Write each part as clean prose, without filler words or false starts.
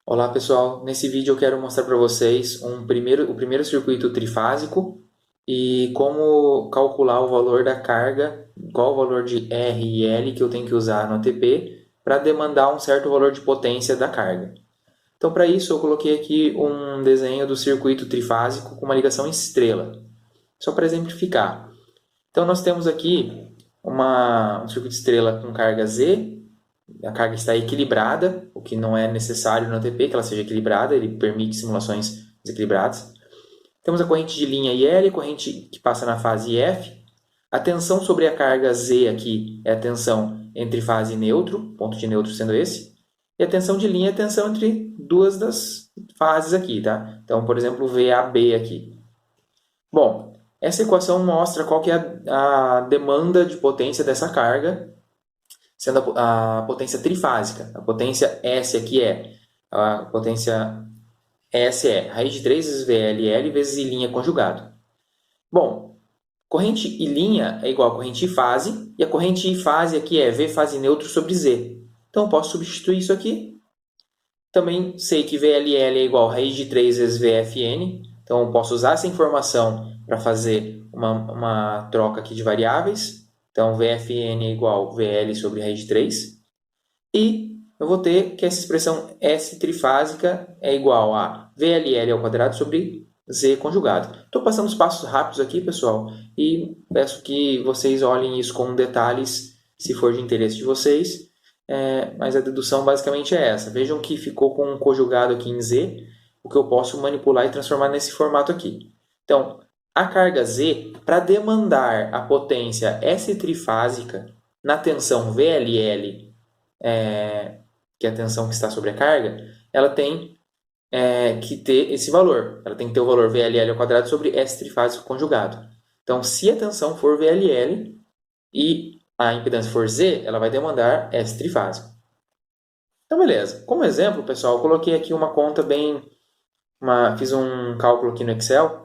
Olá pessoal, nesse vídeo eu quero mostrar para vocês o primeiro circuito trifásico e como calcular o valor da carga, qual o valor de R e L que eu tenho que usar no ATP para demandar um certo valor de potência da carga. Então para isso eu coloquei aqui um desenho do circuito trifásico com uma ligação estrela, só para exemplificar. Então nós temos aqui um circuito estrela com carga Z, a carga está equilibrada, o que não é necessário no ATP, que ela seja equilibrada, ele permite simulações desequilibradas. Temos a corrente de linha IL, a corrente que passa na fase F. A tensão sobre a carga Z aqui é a tensão entre fase e neutro, ponto de neutro sendo esse. E a tensão de linha é a tensão entre duas das fases aqui, tá? Então, por exemplo, VAB aqui. Bom, essa equação mostra qual que é a demanda de potência dessa carga, sendo a potência trifásica. A potência S aqui a potência S é raiz de 3 vezes VLL vezes I' conjugado. Bom, corrente I' é igual a corrente I fase, e a corrente I fase aqui é V fase neutro sobre Z. Então, eu posso substituir isso aqui. Também sei que VLL é igual a raiz de 3 vezes VFN. Então, eu posso usar essa informação para fazer uma troca aqui de variáveis. Então, VFN é igual a VL sobre raiz de 3. E eu vou ter que essa expressão S trifásica é igual a VLL ao quadrado sobre Z conjugado. Estou passando os passos rápidos aqui, pessoal, e peço que vocês olhem isso com detalhes, se for de interesse de vocês. Mas a dedução basicamente é essa. Vejam que ficou com um conjugado aqui em Z, o que eu posso manipular e transformar nesse formato aqui. Então, a carga Z, para demandar a potência S trifásica na tensão VLL, que é a tensão que está sobre a carga, ela tem que ter esse valor. Ela tem que ter o valor VLL ao quadrado sobre S trifásico conjugado. Então, se a tensão for VLL e a impedância for Z, ela vai demandar S trifásico. Então, beleza. Como exemplo, pessoal, eu coloquei aqui uma conta fiz um cálculo aqui no Excel.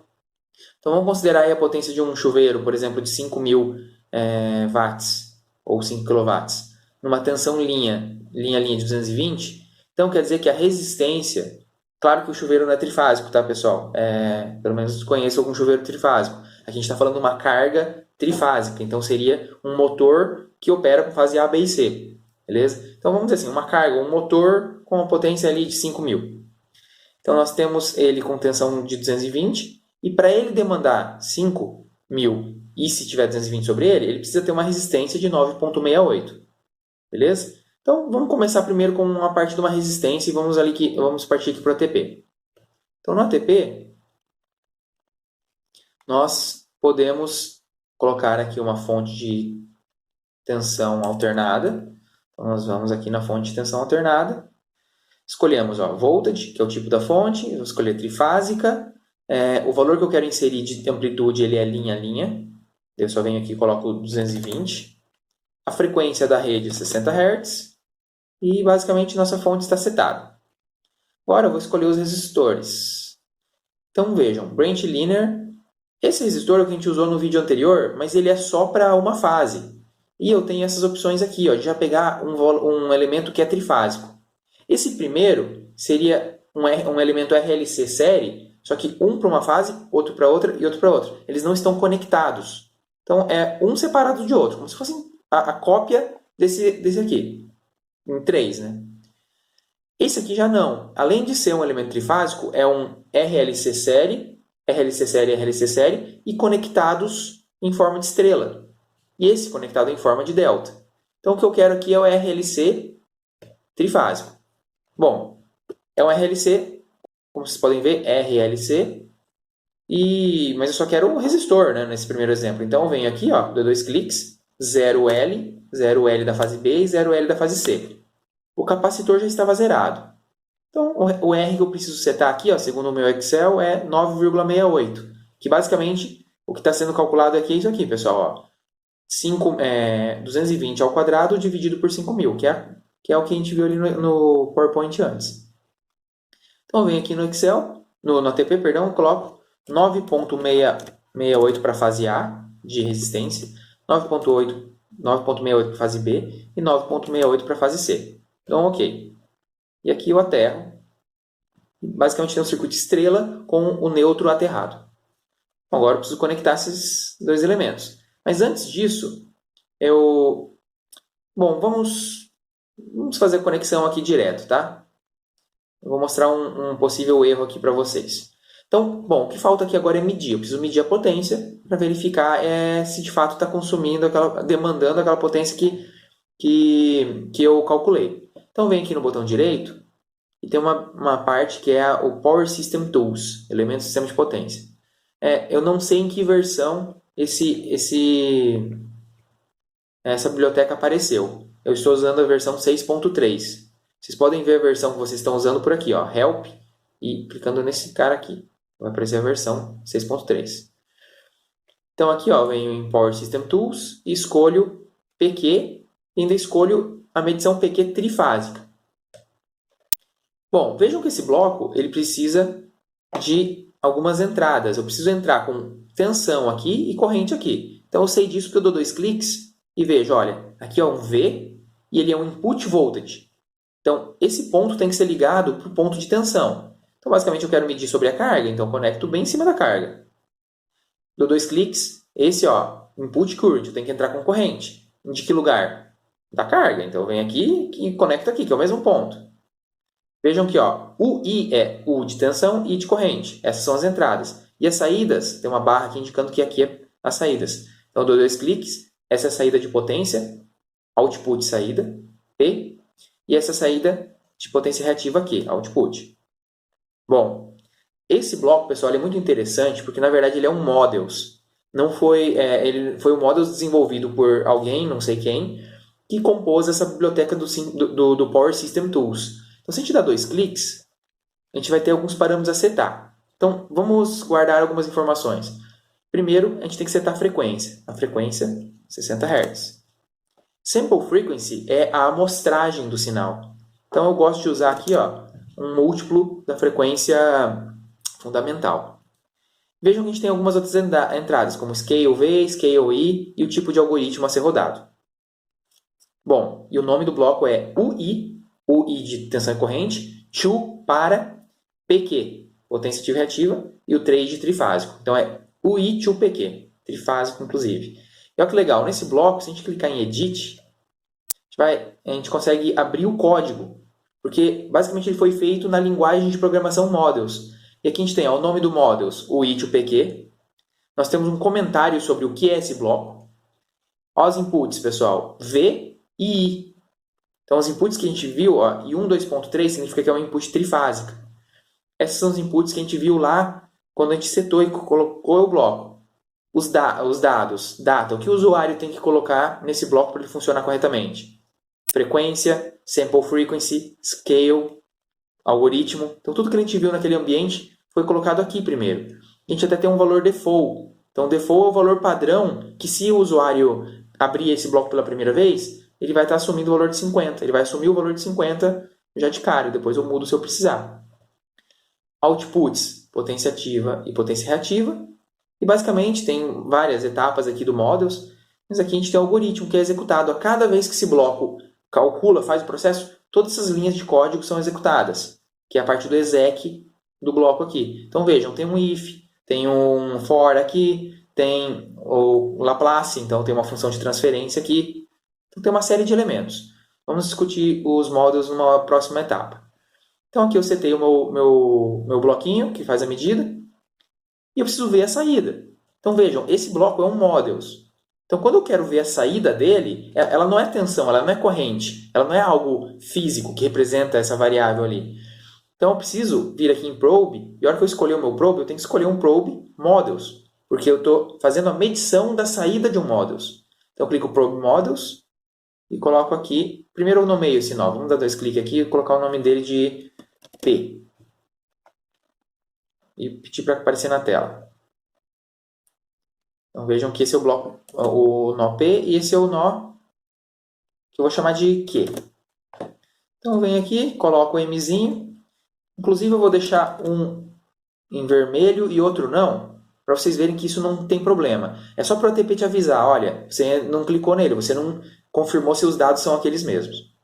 Então, vamos considerar aí a potência de um chuveiro, por exemplo, de 5.000 watts ou 5 quilowatts, numa tensão linha de 220. Então, quer dizer que a resistência... Claro que o chuveiro não é trifásico, tá, pessoal? Pelo menos conheça algum chuveiro trifásico. Aqui a gente está falando de uma carga trifásica, então seria um motor que opera com fase A, B e C, beleza? Então vamos dizer assim, uma carga, um motor com uma potência ali de 5.000. Então nós temos ele com tensão de 220 e para ele demandar 5.000 e se tiver 220 sobre ele precisa ter uma resistência de 9,68, beleza? Então, vamos começar primeiro com uma parte de uma resistência e vamos partir aqui para o ATP. Então, no ATP, nós podemos colocar aqui uma fonte de tensão alternada. Então, nós vamos aqui na fonte de tensão alternada. Escolhemos voltage, que é o tipo da fonte. Vou escolher trifásica. O valor que eu quero inserir de amplitude ele é linha a linha. Eu só venho aqui e coloco 220. A frequência da rede é 60 Hz. E basicamente nossa fonte está setada. Agora eu vou escolher os resistores. Então vejam, branch linear. Esse resistor é o que a gente usou no vídeo anterior, mas ele é só para uma fase. E eu tenho essas opções aqui, de já pegar um elemento que é trifásico. Esse primeiro seria um elemento RLC série, só que um para uma fase, outro para outra e outro para outra. Eles não estão conectados. Então é um separado de outro, como se fosse a cópia desse aqui. Em 3, né? Esse aqui já não. Além de ser um elemento trifásico, é um RLC série, RLC série, RLC série, e conectados em forma de estrela. E esse conectado em forma de delta. Então, o que eu quero aqui é o RLC trifásico. Bom, é um RLC, como vocês podem ver, RLC, mas eu só quero um resistor, né, nesse primeiro exemplo. Então, eu venho aqui, dou 2 cliques, 0L da fase B e 0L da fase C. O capacitor já estava zerado. Então, o R que eu preciso setar aqui, segundo o meu Excel, é 9,68. Que basicamente, o que está sendo calculado aqui é isso aqui, pessoal. 220 ao quadrado dividido por 5.000, que é o que a gente viu ali no PowerPoint antes. Então, eu venho aqui no Excel, no ATP, perdão, coloco 9,68 para a fase A, de resistência, 9,68 para a fase B e 9,68 para a fase C. Então, ok. E aqui eu aterro Basicamente tem um circuito estrela com o neutro aterrado. Agora eu preciso conectar esses dois elementos. Mas antes disso, Bom, vamos fazer a conexão aqui direto, tá? Eu vou mostrar um possível erro aqui para vocês. Então, bom, o que falta aqui agora é medir. Eu preciso medir a potência para verificar se de fato está demandando aquela potência que eu calculei. Então, vem aqui no botão direito e tem uma parte que é o Power System Tools, elementos do sistema de potência. Eu não sei em que versão essa biblioteca apareceu. Eu estou usando a versão 6.3. Vocês podem ver a versão que vocês estão usando por aqui, ó, Help, e clicando nesse cara aqui, vai aparecer a versão 6.3. Então aqui, ó, venho em Power System Tools e escolho PQ e ainda escolho a medição PQ trifásica. Bom, vejam que esse bloco ele precisa de algumas entradas. Eu preciso entrar com tensão aqui e corrente aqui. Então eu sei disso porque eu dou 2 cliques e vejo, olha, aqui é um V e ele é um input voltage. Então, esse ponto tem que ser ligado para o ponto de tensão. Então, basicamente, eu quero medir sobre a carga, então eu conecto bem em cima da carga. Dou 2 cliques, esse, ó, input current, eu tenho que entrar com corrente. De que lugar? Da carga. Então, eu venho aqui e conecto aqui, que é o mesmo ponto. Vejam que, ó, o I é U de tensão e I de corrente. Essas são as entradas. E as saídas, tem uma barra aqui indicando que aqui é as saídas. Então, eu dou 2 cliques, essa é a saída de potência, output saída, P, e essa saída de potência reativa aqui, output. Bom, esse bloco, pessoal, é muito interessante porque, na verdade, ele é um models. Não foi, ele foi um models desenvolvido por alguém, não sei quem, que compôs essa biblioteca do Power System Tools. Então, se a gente dá 2 cliques, a gente vai ter alguns parâmetros a setar. Então, vamos guardar algumas informações. Primeiro, a gente tem que setar a frequência. A frequência, 60 Hz. Sample Frequency é a amostragem do sinal. Então, eu gosto de usar aqui, ó, um múltiplo da frequência fundamental. Vejam que a gente tem algumas outras entradas, como Scale V, Scale I e o tipo de algoritmo a ser rodado. Bom, e o nome do bloco é UI de tensão e corrente, to para PQ, potência ativa e reativa, e o trade trifásico. Então, é UI to PQ, trifásico, inclusive. E olha que legal, nesse bloco, se a gente clicar em Edit, a gente consegue abrir o código, porque basicamente ele foi feito na linguagem de programação Models. E aqui a gente tem o nome do Models, o I to PQ. Nós temos um comentário sobre o que é esse bloco. Os inputs, pessoal, V e I. Então, os inputs que a gente viu, ó, I1, 2.3 significa que é uma input trifásica. Esses são os inputs que a gente viu lá quando a gente setou e colocou o bloco. Os dados, data, o que o usuário tem que colocar nesse bloco para ele funcionar corretamente. Frequência, sample frequency, scale, algoritmo. Então, tudo que a gente viu naquele ambiente foi colocado aqui primeiro. A gente até tem um valor default. Então, default é o valor padrão que, se o usuário abrir esse bloco pela primeira vez, ele vai estar assumindo o valor de 50. Ele vai assumir o valor de 50 já de cara, e depois eu mudo se eu precisar. Outputs, potência ativa e potência reativa. E basicamente tem várias etapas aqui do Models, mas aqui a gente tem o algoritmo que é executado a cada vez que esse bloco calcula, faz o processo, todas essas linhas de código são executadas, que é a parte do exec do bloco aqui. Então vejam, tem um if, tem um for aqui, tem o Laplace, então tem uma função de transferência aqui. Então tem uma série de elementos. Vamos discutir os Models numa próxima etapa. Então aqui eu setei o meu bloquinho, que faz a medida, e eu preciso ver a saída. Então vejam, esse bloco é um Models. Então quando eu quero ver a saída dele, ela não é tensão, ela não é corrente, ela não é algo físico que representa essa variável ali. Então eu preciso vir aqui em Probe, e a hora que eu escolher o meu Probe, eu tenho que escolher um Probe Models, porque eu estou fazendo a medição da saída de um Models. Então eu clico Probe Models e coloco aqui, primeiro eu nomeio esse nó, vamos dar 2 cliques aqui e colocar o nome dele de P. E pedir para aparecer na tela. Então vejam que esse é o bloco, o nó P, e esse é o nó que eu vou chamar de Q. Então eu venho aqui, coloco o Mzinho. Inclusive eu vou deixar um em vermelho e outro não, para vocês verem que isso não tem problema. É só para o ATP te avisar, olha, você não clicou nele, você não confirmou se os dados são aqueles mesmos.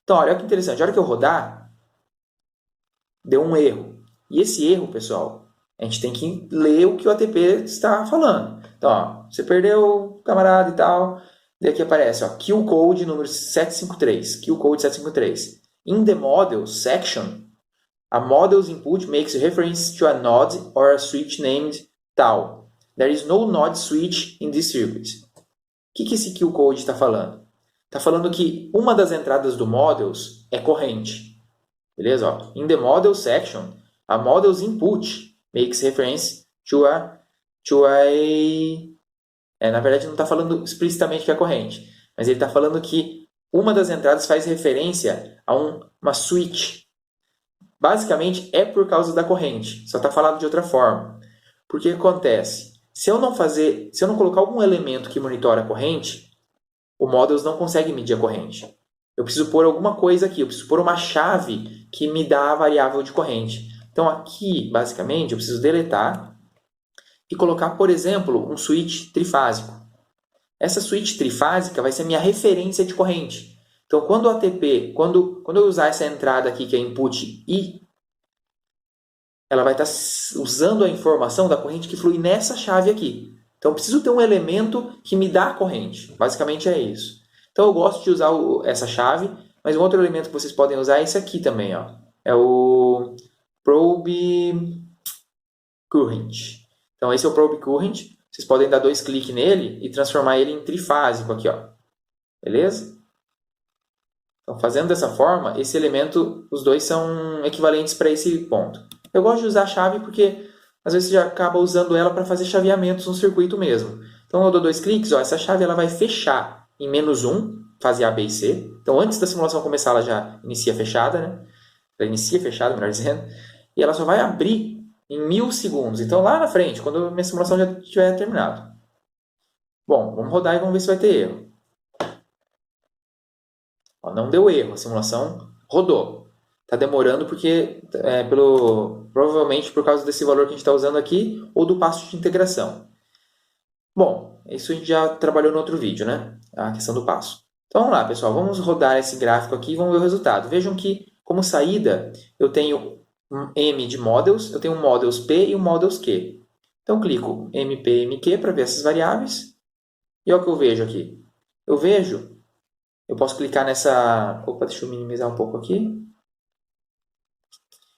Então olha que interessante, a hora que eu rodar, deu um erro. E esse erro, pessoal, a gente tem que ler o que o ATP está falando. Então, ó, você perdeu, camarada e tal. Daí aqui aparece, ó, kill code número 753. Kill code 753. In the model section, a model's input makes reference to a node or a switch named tal. There is no node switch in this circuit. O que esse kill code está falando? Está falando que uma das entradas do models é corrente. Beleza? Ó, in the model section, a model's input makes reference to a na verdade, não está falando explicitamente que é corrente, mas ele está falando que uma das entradas faz referência a uma switch. Basicamente, é por causa da corrente, só está falado de outra forma. Porque acontece? Se eu não colocar algum elemento que monitora a corrente, o Models não consegue medir a corrente. Eu preciso pôr alguma coisa aqui, eu preciso pôr uma chave que me dá a variável de corrente. Então, aqui, basicamente, eu preciso deletar e colocar, por exemplo, um switch trifásico. Essa switch trifásica vai ser minha referência de corrente. Então, quando o ATP, quando eu usar essa entrada aqui, que é input I, ela vai estar usando a informação da corrente que flui nessa chave aqui. Então, eu preciso ter um elemento que me dá a corrente. Basicamente é isso. Então, eu gosto de usar essa chave, mas um outro elemento que vocês podem usar é esse aqui também. Ó. É o probe current. Então, esse é o probe current. Vocês podem dar 2 cliques nele e transformar ele em trifásico aqui. Ó. Beleza? Então, fazendo dessa forma, esse elemento, os dois são equivalentes para esse ponto. Eu gosto de usar a chave porque às vezes você já acaba usando ela para fazer chaveamentos no circuito mesmo. Então eu dou 2 cliques, ó, essa chave ela vai fechar em -1, fase A, B e C. Então antes da simulação começar ela já inicia fechada, né? Ela inicia fechada, melhor dizendo. E ela só vai abrir em 1000 segundos. Então lá na frente, quando a minha simulação já tiver terminado. Bom, vamos rodar e vamos ver se vai ter erro. Ó, não deu erro, a simulação rodou. Está demorando porque provavelmente por causa desse valor que a gente está usando aqui ou do passo de integração. Bom, isso a gente já trabalhou no outro vídeo, né? A questão do passo. Então vamos lá, pessoal. Vamos rodar esse gráfico aqui e vamos ver o resultado. Vejam que, como saída, eu tenho um M de models, eu tenho um models P e um models Q. Então clico MP, MQ para ver essas variáveis. E olha o que eu vejo aqui. Eu posso clicar nessa... Opa, deixa eu minimizar um pouco aqui.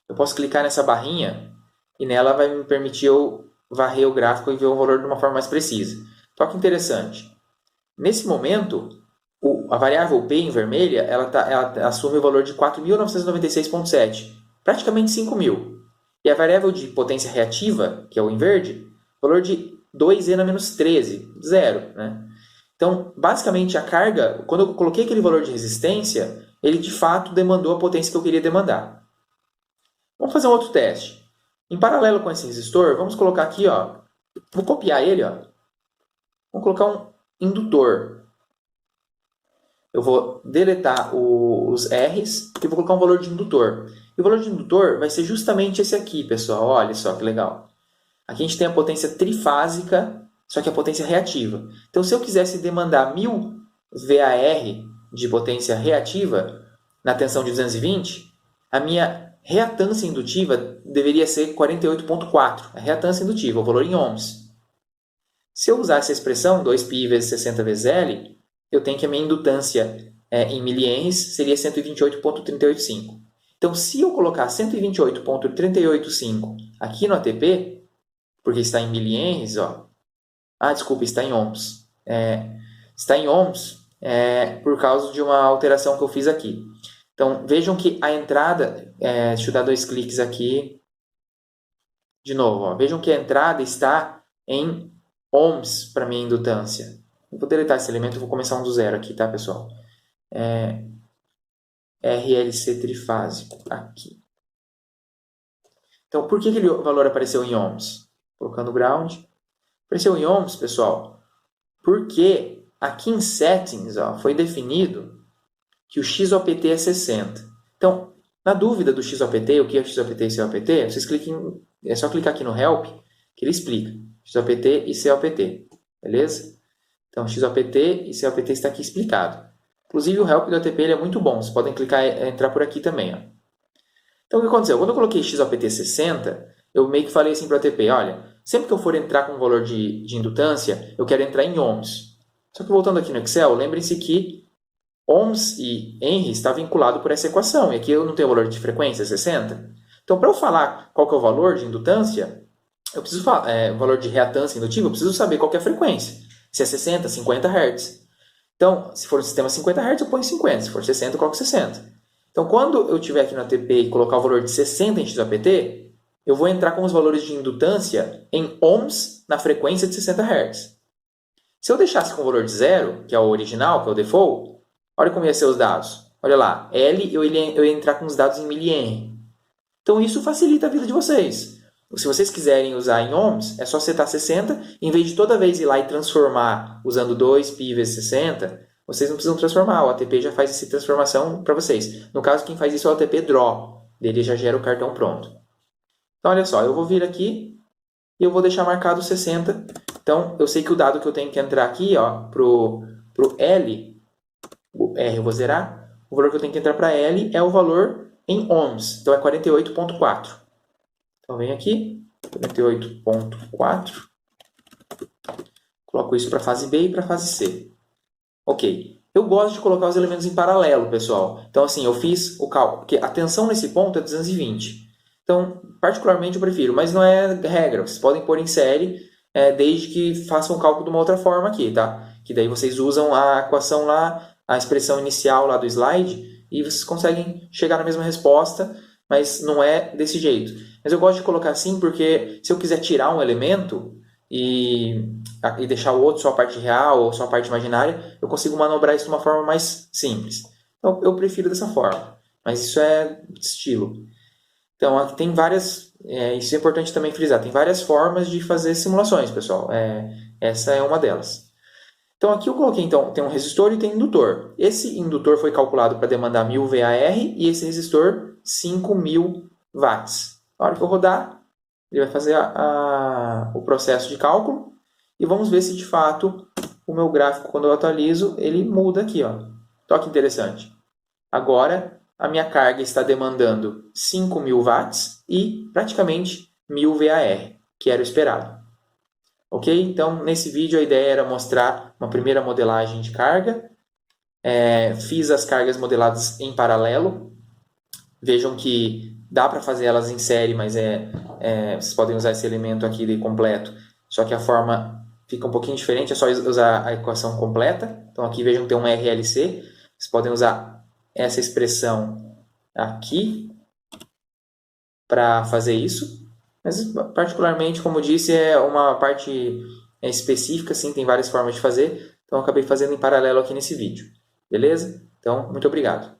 Eu posso clicar nessa barrinha e nela vai me permitir eu varrer o gráfico e ver o valor de uma forma mais precisa. Só que interessante. Nesse momento, a variável P em vermelha, ela assume o valor de 4.996,7, praticamente 5.000. E a variável de potência reativa, que é o em verde, valor de 2E-13, zero, né? Então, basicamente, a carga, quando eu coloquei aquele valor de resistência, ele de fato demandou a potência que eu queria demandar. Vamos fazer um outro teste. Em paralelo com esse resistor, vamos colocar aqui, ó, vou copiar ele, ó. Vamos colocar um indutor. Eu vou deletar os R's e vou colocar um valor de indutor. E o valor de indutor vai ser justamente esse aqui, pessoal. Olha só que legal. Aqui a gente tem a potência trifásica, só que a potência reativa. Então, se eu quisesse demandar 1000 VAR de potência reativa na tensão de 220, a minha reatância indutiva deveria ser 48,4. A reatância indutiva, o valor em ohms. Se eu usar essa expressão, 2π vezes 60 vezes L, eu tenho que a minha indutância em milihenries seria 128,385. Então, se eu colocar 128,385 aqui no ATP, porque está em milihenries, ó, desculpa, está em ohms. Está em ohms por causa de uma alteração que eu fiz aqui. Então, vejam que a entrada... deixa eu dar 2 cliques aqui. De novo, ó, vejam que a entrada está em ohms para minha indutância. Eu vou deletar esse elemento, eu vou começar um do zero aqui, tá, pessoal? RLC trifásico, aqui. Então, por que aquele valor apareceu em ohms? Colocando ground. Apareceu em ohms, pessoal, porque aqui em settings, ó, foi definido que o XOPT é 60. Então, na dúvida do XOPT, o que é XOPT e COPT, é só clicar aqui no Help, que ele explica. XOPT e COPT, beleza? Então, XOPT e COPT está aqui explicado. Inclusive, o Help do ATP ele é muito bom. Vocês podem entrar por aqui também. Ó. Então, o que aconteceu? Quando eu coloquei XOPT 60, eu meio que falei assim para o ATP, olha, sempre que eu for entrar com um valor de indutância, eu quero entrar em ohms. Só que voltando aqui no Excel, lembrem-se que ohms e Henry está vinculado por essa equação, e aqui eu não tenho o valor de frequência, 60. Então, para eu falar qual que é o valor de indutância, eu preciso falar, o valor de reatância indutiva, eu preciso saber qual que é a frequência. Se é 60, 50 Hz. Então, se for um sistema 50 Hz, eu ponho 50. Se for 60, eu coloco 60. Então, quando eu tiver aqui no ATP e colocar o valor de 60 em XOPT, eu vou entrar com os valores de indutância em ohms na frequência de 60 Hz. Se eu deixasse com o valor de 0, que é o original, que é o default, olha como ia ser os dados. Olha lá, L eu ia entrar com os dados em mH. Então, isso facilita a vida de vocês. Se vocês quiserem usar em ohms, é só setar 60. Em vez de toda vez ir lá e transformar usando 2π vezes 60, vocês não precisam transformar. O ATP já faz essa transformação para vocês. No caso, quem faz isso é o ATP Draw. Ele já gera o cartão pronto. Então, olha só, eu vou vir aqui e eu vou deixar marcado 60. Então, eu sei que o dado que eu tenho que entrar aqui, para o L, o R eu vou zerar, o valor que eu tenho que entrar para L é o valor em ohms. Então, é 48,4. Então, vem aqui, 48,4. Coloco isso para a fase B e para a fase C. Ok. Eu gosto de colocar os elementos em paralelo, pessoal. Então, assim, eu fiz o cálculo, porque a tensão nesse ponto é 220. Então, particularmente eu prefiro, mas não é regra. Vocês podem pôr em série, desde que façam o cálculo de uma outra forma aqui, tá? Que daí vocês usam a equação lá, a expressão inicial lá do slide, e vocês conseguem chegar na mesma resposta, mas não é desse jeito. Mas eu gosto de colocar assim porque se eu quiser tirar um elemento e deixar o outro só a parte real ou só a parte imaginária, eu consigo manobrar isso de uma forma mais simples. Então, eu prefiro dessa forma, mas isso é estilo. Então, aqui tem várias, isso é importante também frisar, tem várias formas de fazer simulações, pessoal. Essa é uma delas. Então, aqui eu coloquei, então, tem um resistor e tem um indutor. Esse indutor foi calculado para demandar 1000 VAR e esse resistor 5000 watts. Na hora que eu rodar, ele vai fazer o processo de cálculo e vamos ver se de fato o meu gráfico, quando eu atualizo, ele muda aqui. Ó. Olha que interessante. Agora, a minha carga está demandando 5000 watts e praticamente 1000 VAR, que era o esperado. Ok? Então, nesse vídeo a ideia era mostrar uma primeira modelagem de carga. Fiz as cargas modeladas em paralelo. Vejam que dá para fazer elas em série, mas vocês podem usar esse elemento aqui de completo. Só que a forma fica um pouquinho diferente, é só usar a equação completa. Então aqui vejam que tem um RLC. Vocês podem usar essa expressão aqui para fazer isso. Mas particularmente, como disse, é uma parte específica, sim, tem várias formas de fazer. Então eu acabei fazendo em paralelo aqui nesse vídeo. Beleza? Então, muito obrigado.